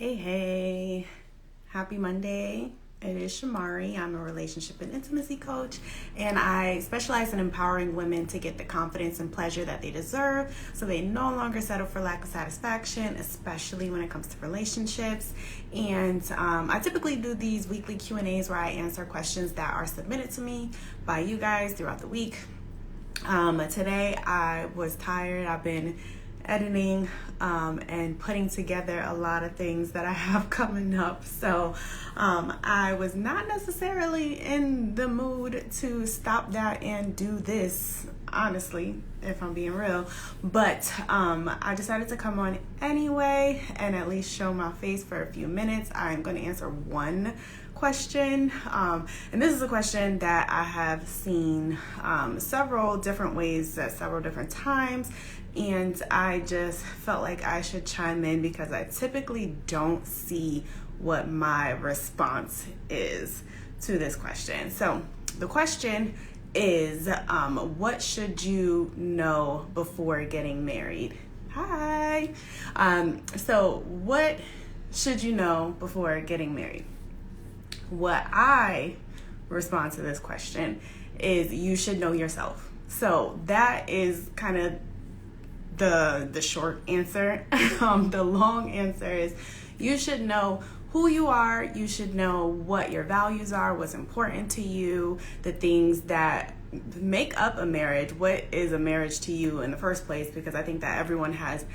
Hey, happy Monday. It is Shamaree. I'm a relationship and intimacy coach, and I specialize in empowering women to get the confidence and pleasure that they deserve so they no longer settle for lack of satisfaction, especially when it comes to relationships. And I typically do these weekly Q&As where I answer questions that are submitted to me by you guys throughout the week. Today I was tired. I've been editing and putting together a lot of things that I have coming up. So I was not necessarily in the mood to stop that and do this, honestly, if I'm being real. But I decided to come on anyway and at least show my face for a few minutes. I'm going to answer one question, and this is a question that I have seen several different ways at several different times, and I just felt like I should chime in because I typically don't see what my response is to this question. So the question is, what should you know before getting married? Hi. So what should you know before getting married? What I respond to this question is you should know yourself. So that is kind of the short answer. The long answer is you should know who you are. You should know what your values are, what's important to you, the things that make up a marriage. What is a marriage to you in the first place? Because I think that everyone has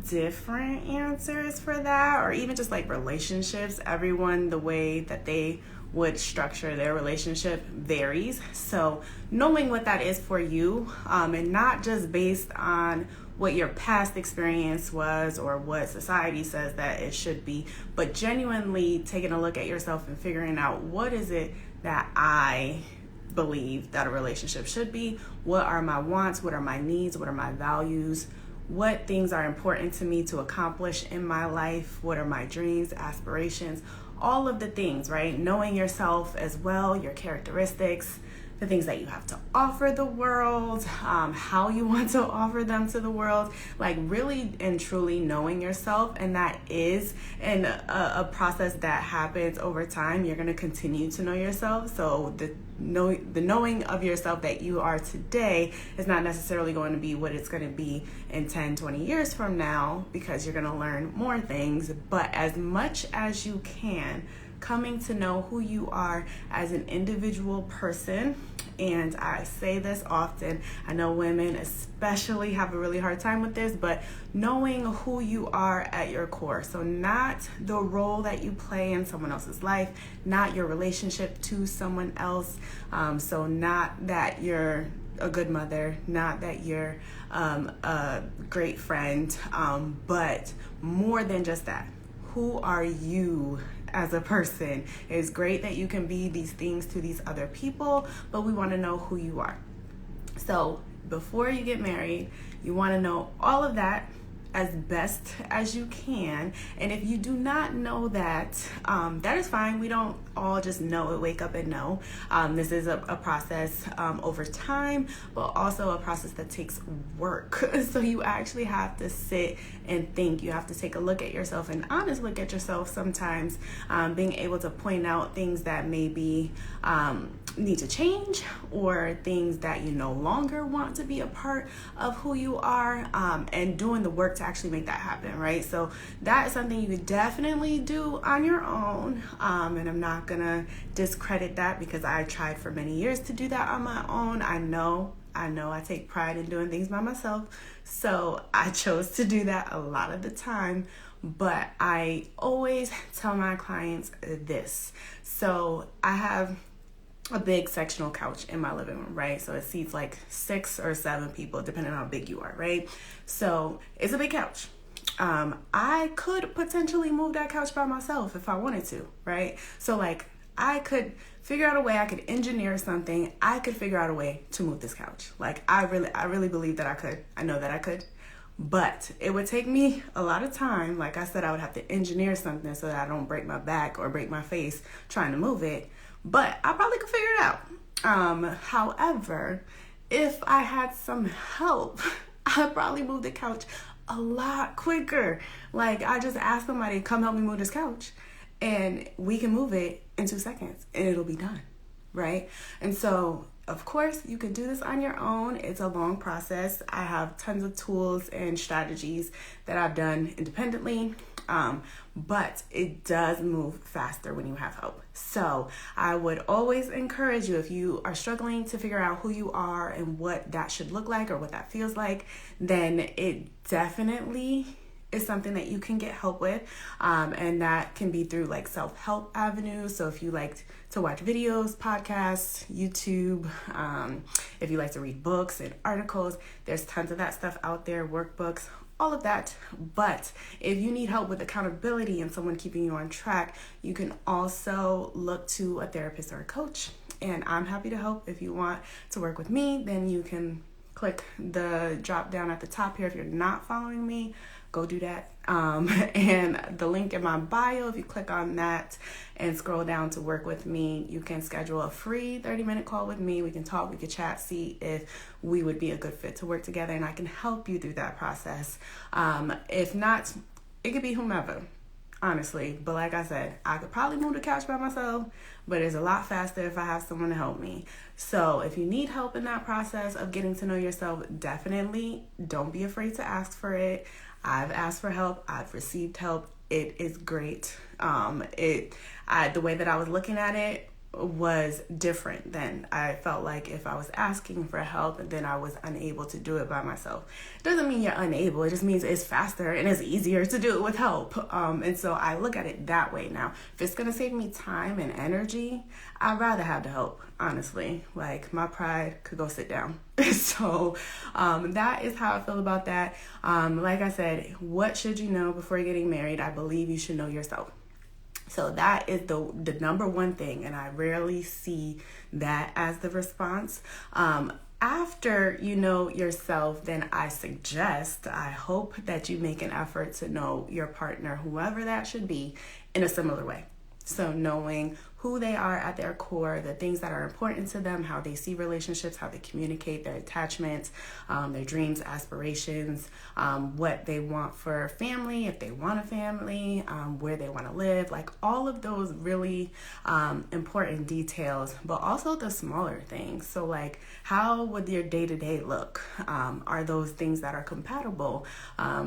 different answers for that, or even just like relationships. Everyone, the way that they would structure their relationship varies. So knowing what that is for you, and not just based on what your past experience was or what society says that it should be, but genuinely taking a look at yourself and figuring out what is it that I believe that a relationship should be. What are my wants? What are my needs? What are my values? What things are important to me to accomplish in my life? What are my dreams, aspirations? All of the things, right? Knowing yourself as well, your characteristics, the things that you have to offer the world, how you want to offer them to the world, like really and truly knowing yourself. And that is a process that happens over time. You're going to continue to know yourself. So the knowing of yourself that you are today is not necessarily going to be what it's going to be in 10, 20 years from now, because you're going to learn more things. But as much as you can, coming to know who you are as an individual person. And I say this often, I know women especially have a really hard time with this, but knowing who you are at your core. So not the role that you play in someone else's life, not your relationship to someone else. So not that you're a good mother, not that you're a great friend, but more than just that. Who are you as a person? It's great that you can be these things to these other people, but we want to know who you are. So before you get married, you want to know all of that as best as you can. And if you do not know that, that is fine. We don't all just know it, wake up and know. This is a process over time, but also a process that takes work. So you actually have to sit and think. You have to take a look at yourself, and honest look at yourself sometimes, being able to point out things that maybe need to change, or things that you no longer want to be a part of who you are, and doing the work to actually make that happen, right? So that is something you could definitely do on your own, and I'm not gonna discredit that because I tried for many years to do that on my own. I know I take pride in doing things by myself, so I chose to do that a lot of the time. But I always tell my clients this. So I have a big sectional couch in my living room, right? So it seats like 6 or 7 people, depending on how big you are, right? So it's a big couch. I could potentially move that couch by myself if I wanted to, right? So like I could figure out a way, I could engineer something. I could figure out a way to move this couch. Like I really believe that I could. I know that I could. But it would take me a lot of time. Like I said, I would have to engineer something so that I don't break my back or break my face trying to move it. But I probably could figure it out. However, if I had some help, I'd probably move the couch a lot quicker. Like, I just ask somebody, come help me move this couch, and we can move it in 2 seconds and it'll be done, right? And so, of course, you can do this on your own. It's a long process. I have tons of tools and strategies that I've done independently, but it does move faster when you have help. So I would always encourage you, if you are struggling to figure out who you are and what that should look like or what that feels like, then it definitely is something that you can get help with, and that can be through like self-help avenues. So if you like to watch videos, podcasts, YouTube, if you like to read books and articles, there's tons of that stuff out there, workbooks, all of that. But if you need help with accountability and someone keeping you on track, you can also look to a therapist or a coach, and I'm happy to help. If you want to work with me, then you can click the drop down at the top here. If you're not following me, go do that. And the link in my bio, if you click on that and scroll down to work with me, you can schedule a free 30-minute call with me. We can talk, we can chat, see if we would be a good fit to work together, and I can help you through that process. If not, it could be whomever, honestly. But like I said, I could probably move the couch by myself, but it's a lot faster if I have someone to help me. So if you need help in that process of getting to know yourself, definitely don't be afraid to ask for it. I've asked for help. I've received help. It is great. The way that I was looking at it was different than I felt like if I was asking for help, then I was unable to do it by myself. It doesn't mean you're unable. It just means it's faster and it's easier to do it with help. And so I look at it that way now. If it's going to save me time and energy, I'd rather have the help, honestly. Like, my pride could go sit down. So that is how I feel about that. Like I said, what should you know before getting married? I believe you should know yourself. So that is the number one thing, and I rarely see that as the response. After you know yourself, then I hope that you make an effort to know your partner, whoever that should be, in a similar way. So knowing who they are at their core, the things that are important to them, how they see relationships, how they communicate their attachments, their dreams, aspirations, what they want for family, if they want a family, where they want to live, like all of those really important details, but also the smaller things. So like, how would your day-to-day look? Are those things that are compatible?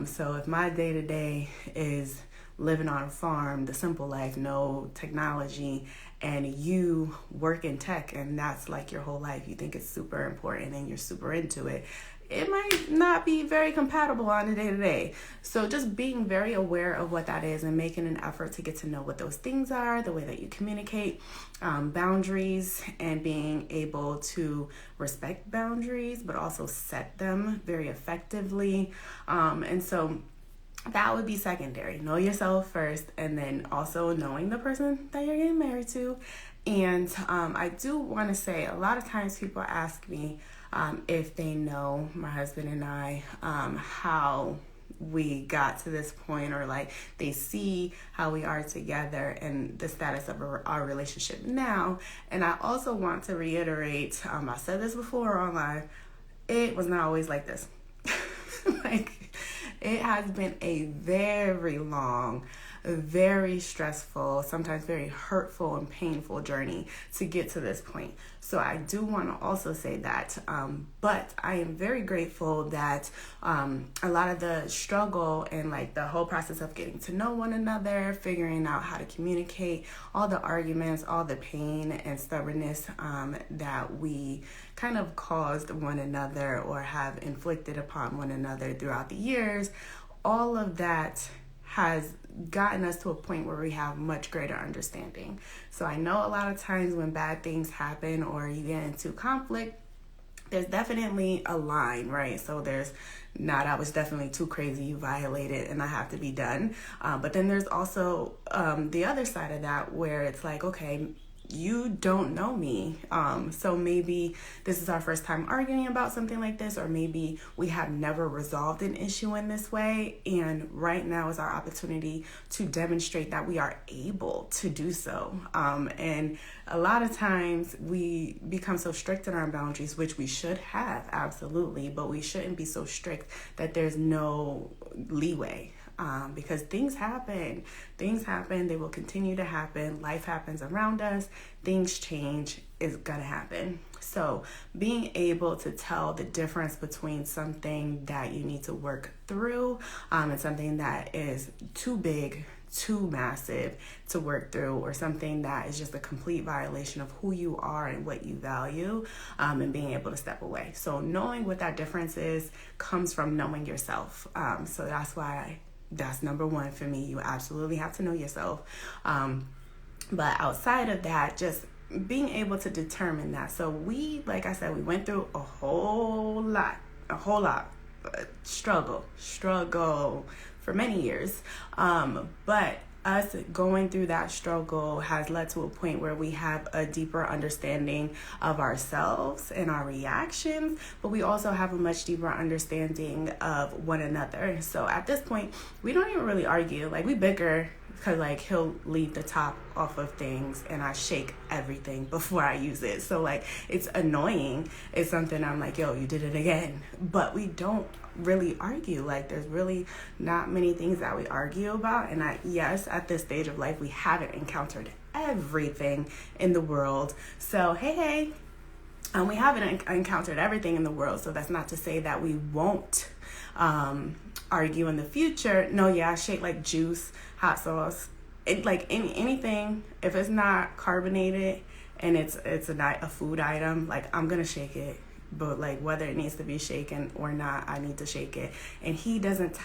So if my day-to-day is living on a farm, the simple life, no technology, and you work in tech and that's like your whole life, you think it's super important and you're super into it, it might not be very compatible on a day-to-day. So just being very aware of what that is and making an effort to get to know what those things are, the way that you communicate, boundaries, and being able to respect boundaries, but also set them very effectively. And so that would be secondary. Know yourself first, and then also knowing the person that you're getting married to. And I do want to say, a lot of times people ask me if they know my husband and I, how we got to this point, or like they see how we are together and the status of our relationship now. And I also want to reiterate, I said this before on live, it was not always like this. Like, it has been a very long, very stressful, sometimes very hurtful and painful journey to get to this point. So I do want to also say that, but I am very grateful that a lot of the struggle and like the whole process of getting to know one another, figuring out how to communicate, all the arguments, all the pain and stubbornness that we kind of caused one another or have inflicted upon one another throughout the years, all of that has gotten us to a point where we have much greater understanding. So I know a lot of times when bad things happen or you get into conflict, there's definitely a line, right? So there's not, I was definitely too crazy, you violated, and I have to be done. But then there's also the other side of that where it's like, okay, you don't know me. So maybe this is our first time arguing about something like this, or maybe we have never resolved an issue in this way. And right now is our opportunity to demonstrate that we are able to do so. And a lot of times we become so strict in our boundaries, which we should have, absolutely, but we shouldn't be so strict that there's no leeway. Because things happen, they will continue to happen, life happens around us, things change, is gonna happen. So being able to tell the difference between something that you need to work through and something that is too big, too massive to work through, or something that is just a complete violation of who you are and what you value, and being able to step away. So knowing what that difference is comes from knowing yourself. So that's number one for me. You absolutely have to know yourself. But outside of that, just being able to determine that. So like I said, we went through a whole lot, struggle for many years. But us going through that struggle has led to a point where we have a deeper understanding of ourselves and our reactions, but we also have a much deeper understanding of one another. So at this point, we don't even really argue. Like, we bicker because, like, he'll leave the top off of things and I shake everything before I use it. So, like, it's annoying. It's something I'm like, yo, you did it again. But we don't really argue. Like, there's really not many things that we argue about. And yes, at this stage of life, we haven't encountered everything in the world. So, hey. We haven't encountered everything in the world. So that's not to say that we won't argue in the future. No, yeah, I shake like juice, hot sauce, anything. If it's not carbonated and it's a food item, like, I'm gonna shake it. But like, whether it needs to be shaken or not, I need to shake it. And he doesn't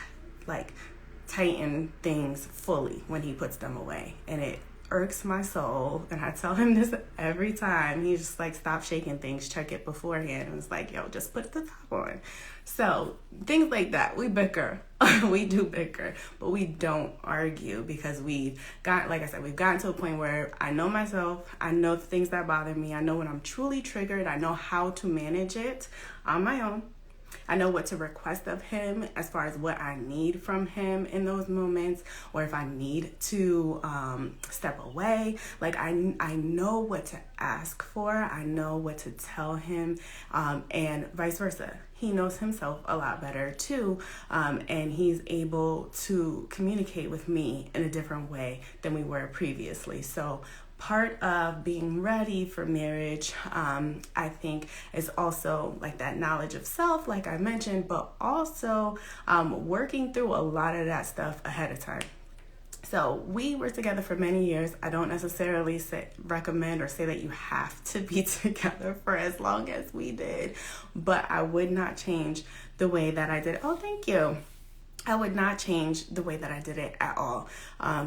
tighten things fully when he puts them away, and it irks my soul. And I tell him this every time. He's just like, stop shaking things, check it beforehand. And it's like, yo, just put the top on. So things like that, we bicker. We do bicker, but we don't argue, because we've gotten to a point where I know myself, I know the things that bother me, I know when I'm truly triggered, I know how to manage it on my own. I know what to request of him as far as what I need from him in those moments, or if I need to step away. Like, I know what to ask for. I know what to tell him, and vice versa. He knows himself a lot better too, and he's able to communicate with me in a different way than we were previously. So part of being ready for marriage, I think, is also like that knowledge of self, like I mentioned, but also working through a lot of that stuff ahead of time. So we were together for many years. I don't necessarily recommend or say that you have to be together for as long as we did, but I would not change the way that I did it. Oh, thank you. I would not change the way that I did it at all,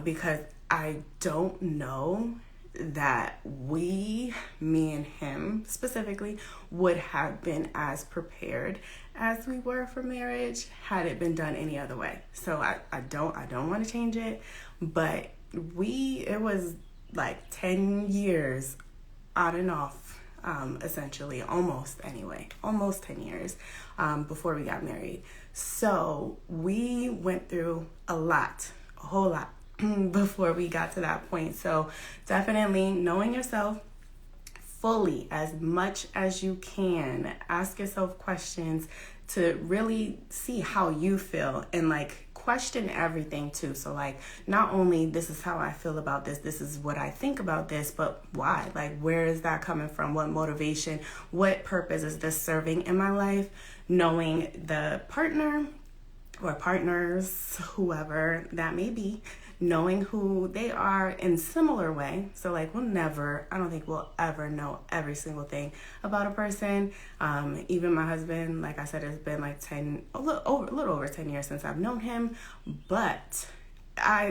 because I don't know that me and him specifically, would have been as prepared as we were for marriage had it been done any other way. So I don't want to change it, but it was like 10 years on and off, essentially, almost 10 years before we got married. So we went through a whole lot before we got to that point. So definitely knowing yourself fully as much as you can. Ask yourself questions to really see how you feel, and like question everything too. So like, not only this is how I feel about this is what I think about this, but why? Like, where is that coming from? What motivation, what purpose is this serving in my life? Knowing the partner or partners, whoever that may be, knowing who they are in similar way. So like, I don't think we'll ever know every single thing about a person. Even my husband, like I said, it's been like a little over 10 years since I've known him, but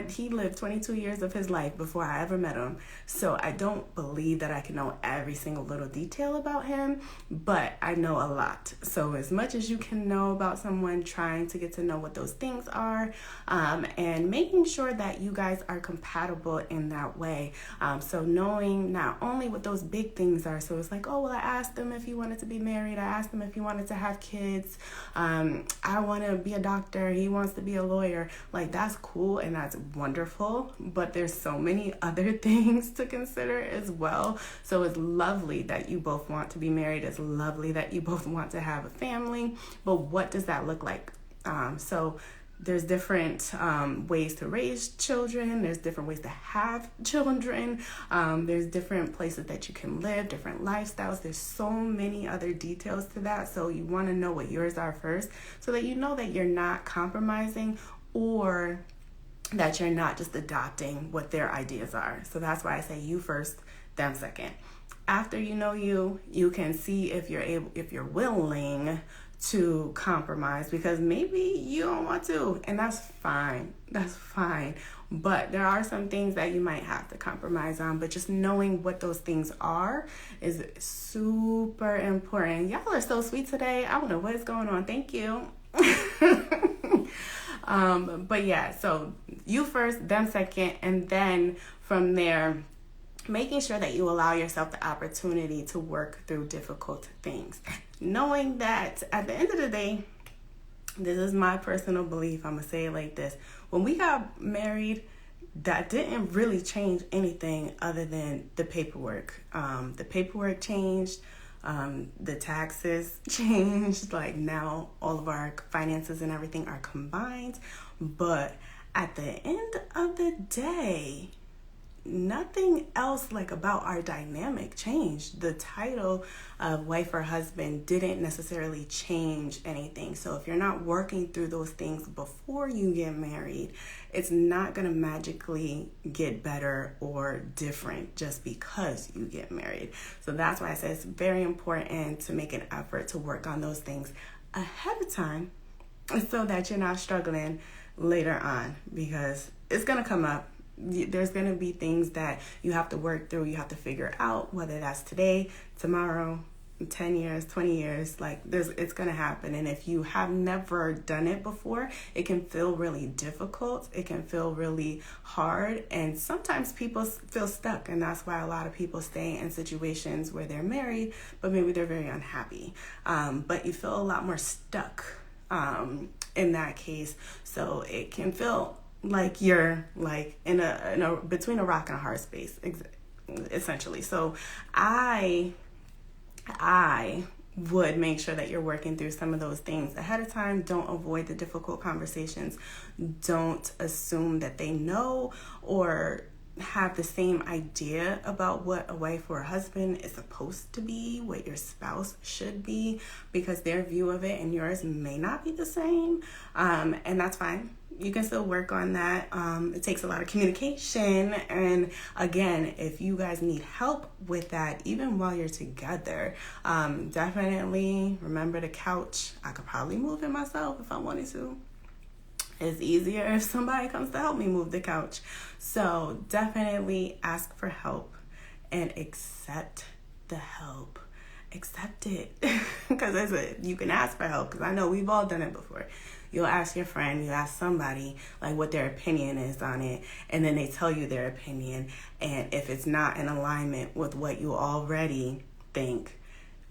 he lived 22 years of his life before I ever met him. So I don't believe that I can know every single little detail about him, but I know a lot. So as much as you can know about someone, trying to get to know what those things are, and making sure that you guys are compatible in that way. So knowing not only what those big things are, so it's like, oh, well, I asked him if he wanted to be married. I asked him if he wanted to have kids. I want to be a doctor. He wants to be a lawyer. Like, that's cool and that's wonderful, but there's so many other things to consider as well. So it's lovely that you both want to be married. It's lovely that you both want to have a family, but what does that look like? So there's different ways to raise children. There's different ways to have children. There's different places that you can live, different lifestyles. There's so many other details to that. So you want to know what yours are first, so that you know that you're not compromising, or that you're not just adopting what their ideas are. So that's why I say you first, them second. After you know you can see if you're willing to compromise, because maybe you don't want to, and that's fine. That's fine. But there are some things that you might have to compromise on, but just knowing what those things are is super important. Y'all are so sweet today. I don't know what is going on. Thank you. But yeah, so you first, them second, and then from there, making sure that you allow yourself the opportunity to work through difficult things. Knowing that at the end of the day, this is my personal belief, I'm going to say it like this. When we got married, that didn't really change anything other than the paperwork. The paperwork changed. The taxes changed. Like, now all of our finances and everything are combined. But at the end of the day, nothing else like about our dynamic changed. The title of wife or husband didn't necessarily change anything. So if you're not working through those things before you get married, it's not going to magically get better or different just because you get married. So that's why I say it's very important to make an effort to work on those things ahead of time, so that you're not struggling later on, because it's going to come up. There's going to be things that you have to work through. You have to figure out, whether that's today, tomorrow, 10 years, 20 years, like it's going to happen. And if you have never done it before, it can feel really difficult. It can feel really hard. And sometimes people feel stuck. And that's why a lot of people stay in situations where they're married, but maybe they're very unhappy. But you feel a lot more stuck in that case. So it can feel like you're like in a between a rock and a hard space, essentially. So I would make sure that you're working through some of those things ahead of time. Don't avoid the difficult conversations. Don't assume that they know or have the same idea about what a wife or a husband is supposed to be, what your spouse should be, because their view of it and yours may not be the same. And that's fine. You can still work on that. It takes a lot of communication. And again, if you guys need help with that, even while you're together, definitely remember the couch. I could probably move it myself if I wanted to. It's easier if somebody comes to help me move the couch. So definitely ask for help and accept the help. Accept it. Because you can ask for help, because I know we've all done it before. You'll ask your friend, you ask somebody like what their opinion is on it, and then they tell you their opinion. And if it's not in alignment with what you already think,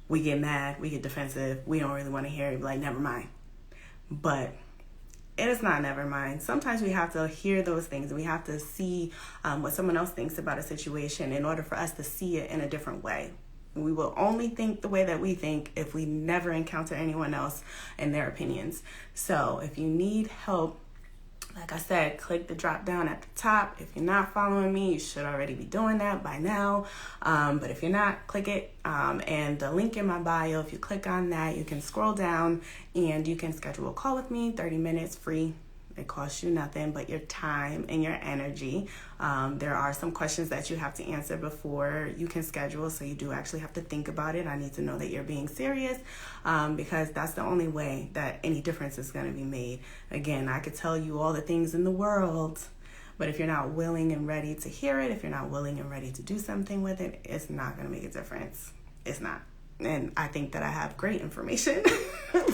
we get mad, we get defensive, we don't really want to hear it, like, never mind. But it is not never mind. Sometimes we have to hear those things, and we have to see what someone else thinks about a situation in order for us to see it in a different way. We will only think the way that we think if we never encounter anyone else and their opinions. So if you need help, like I said, click the drop down at the top. If you're not following me, you should already be doing that by now. But if you're not, click it. And the link in my bio, if you click on that, you can scroll down and you can schedule a call with me, 30 minutes free. It costs you nothing but your time and your energy. There are some questions that you have to answer before you can schedule, so you do actually have to think about it. I need to know that you're being serious, because that's the only way that any difference is going to be made. Again, I could tell you all the things in the world, But if you're not willing and ready to hear it, if you're not willing and ready to do something with it, it's not going to make a difference. It's not. And I think that I have great information,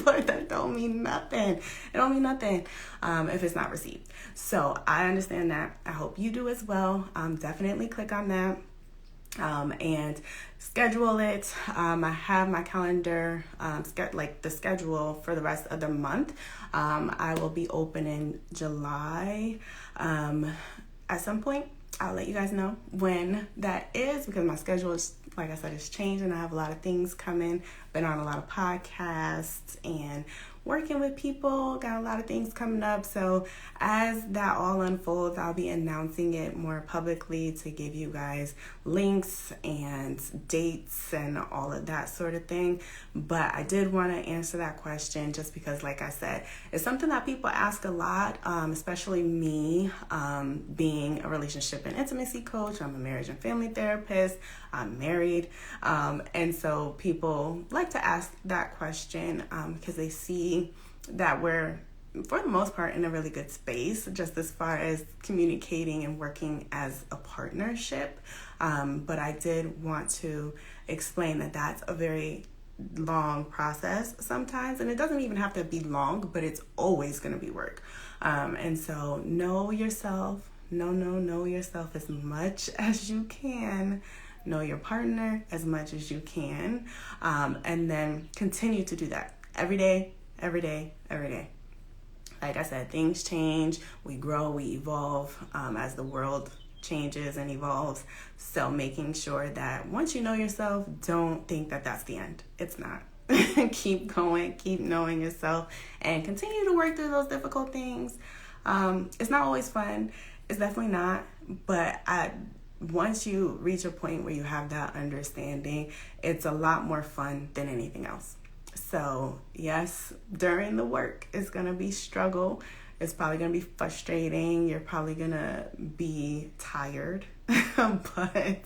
but that don't mean nothing. It don't mean nothing if it's not received. So I understand that. I hope you do as well. Definitely click on that and schedule it. I have my calendar, the schedule for the rest of the month. I will be open in July at some point. I'll let you guys know when that is, because my schedule is, like I said, it's changing. I have a lot of things coming. Been on a lot of podcasts and working with people. Got a lot of things coming up. So as that all unfolds, I'll be announcing it more publicly to give you guys links and dates and all of that sort of thing. But I did want to answer that question just because, like I said, it's something that people ask a lot, especially me, being a relationship and intimacy coach. I'm a marriage and family therapist. I'm married. And so people like to ask that question because they see that we're, for the most part, in a really good space, just as far as communicating and working as a partnership. But I did want to explain that that's a very long process sometimes, and it doesn't even have to be long, but it's always going to be work. And so know yourself. Know yourself as much as you can. Know your partner as much as you can. And then continue to do that every day. Like I said, things change, we grow, we evolve as the world changes and evolves. So making sure that once you know yourself, don't think that that's the end. It's not. Keep going, keep knowing yourself, and continue to work through those difficult things. It's not always fun. It's definitely not. But once you reach a point where you have that understanding, it's a lot more fun than anything else. So yes, during the work, it's going to be struggle. It's probably going to be frustrating. You're probably going to be tired. But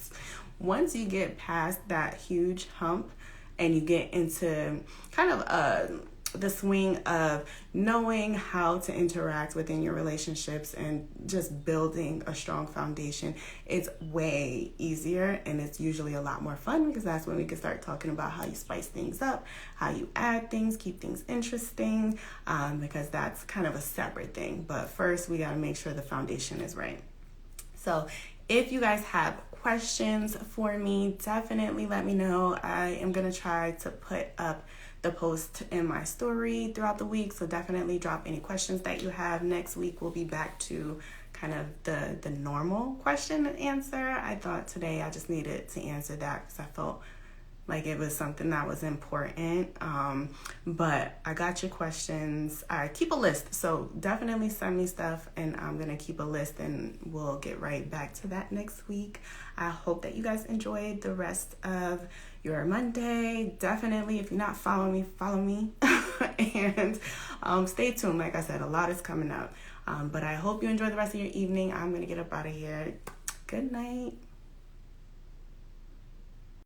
once you get past that huge hump and you get into kind of the swing of knowing how to interact within your relationships and just building a strong foundation, it's way easier, and it's usually a lot more fun, because that's when we can start talking about how you spice things up, how you add things, keep things interesting, because that's kind of a separate thing. But first, we got to make sure the foundation is right. So if you guys have questions for me, definitely let me know. I am going to try to put up the post in my story throughout the week, so definitely drop any questions that you have. Next week we'll be back to kind of the normal question and answer. I thought today I just needed to answer that because I felt like it was something that was important. But I got your questions. I keep a list, so definitely send me stuff, and I'm gonna keep a list, and we'll get right back to that next week. I hope that you guys enjoyed the rest of your Monday. Definitely, if you're not following me, follow me. And stay tuned. Like I said, a lot is coming up. But I hope you enjoy the rest of your evening. I'm gonna get up out of here. Good night.